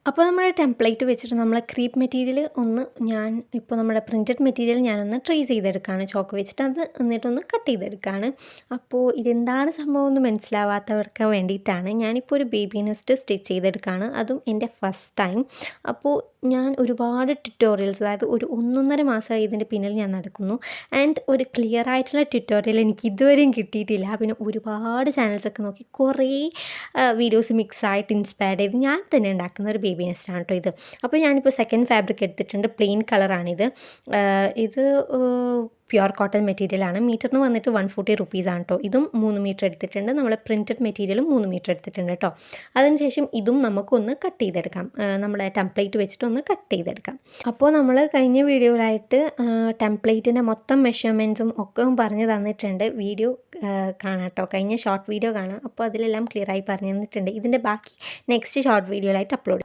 അപ്പോൾ നമ്മുടെ ടെംപ്ലേറ്റ് വെച്ചിട്ട് നമ്മളെ ക്രീപ്പ് മെറ്റീരിയൽ ഒന്ന് ഞാൻ ഇപ്പോൾ നമ്മുടെ പ്രിൻറ്റഡ് മെറ്റീരിയൽ ഞാനൊന്ന് ട്രേസ് ചെയ്തെടുക്കുകയാണ് ചോക്ക് വെച്ചിട്ട് അത് എന്നിട്ടൊന്ന് കട്ട് ചെയ്തെടുക്കുകയാണ്. അപ്പോൾ ഇതെന്താണ് സംഭവം എന്ന് മനസ്സിലാവാത്തവർക്ക് വേണ്ടിയിട്ടാണ്. ഞാനിപ്പോൾ ഒരു ബേബി നെസ്റ്റ് സ്റ്റിച്ച് ചെയ്തെടുക്കുകയാണ്, അതും എൻ്റെ ഫസ്റ്റ് ടൈം. അപ്പോൾ ഞാൻ ഒരുപാട് ട്യൂട്ടോറിയൽസ്, അതായത് ഒരു 1.5 മാസമായി ഇതിൻ്റെ പിന്നിൽ ഞാൻ നടക്കുന്നു. ആൻഡ് ഒരു ക്ലിയർ ആയിട്ടുള്ള ട്യൂട്ടോറിയൽ എനിക്ക് ഇതുവരെയും കിട്ടിയിട്ടില്ല. പിന്നെ ഒരുപാട് ചാനൽസൊക്കെ നോക്കി കുറേ വീഡിയോസ് മിക്സായിട്ട് ഇൻസ്പയർഡ് ചെയ്ത് ഞാൻ തന്നെ ഉണ്ടാക്കുന്ന ഒരു ബേബി നെസ്റ്റാണ് കേട്ടോ ഇത്. അപ്പോൾ ഞാനിപ്പോൾ സെക്കൻഡ് ഫാബ്രിക് എടുത്തിട്ടുണ്ട്, പ്ലെയിൻ കളറാണിത്. ഇത് പ്യുവർ കോട്ടൺ മെറ്റീരിയലാണ്. മീറ്ററിന് വന്നിട്ട് 140 റുപ്പീസാണ് കേട്ടോ. ഇതും 3 മീറ്റർ എടുത്തിട്ടുണ്ട്. നമ്മൾ പ്രിൻറ്റഡ് മെറ്റീരിയലും 3 മീറ്റർ എടുത്തിട്ടുണ്ട് കേട്ടോ. അതിനുശേഷം ഇതും നമുക്കൊന്ന് കട്ട് ചെയ്തെടുക്കാം, നമ്മുടെ ടെംപ്ലേറ്റ് വെച്ചിട്ടൊന്ന് കട്ട് ചെയ്തെടുക്കാം. അപ്പോൾ നമ്മൾ കഴിഞ്ഞ വീഡിയോയിലായിട്ട് ടെംപ്ലേറ്റിൻ്റെ മൊത്തം മെഷർമെൻറ്റ്സും ഒക്കെ പറഞ്ഞു തന്നിട്ടുണ്ട്. വീഡിയോ കാണാം കേട്ടോ, കഴിഞ്ഞ ഷോർട്ട് വീഡിയോ കാണാം. അപ്പോൾ അതിലെല്ലാം ക്ലിയറായി പറഞ്ഞു തന്നിട്ടുണ്ട്. ഇതിൻ്റെ ബാക്കി നെക്സ്റ്റ് ഷോർട്ട് വീഡിയോയിലായിട്ട് അപ്ലോഡ്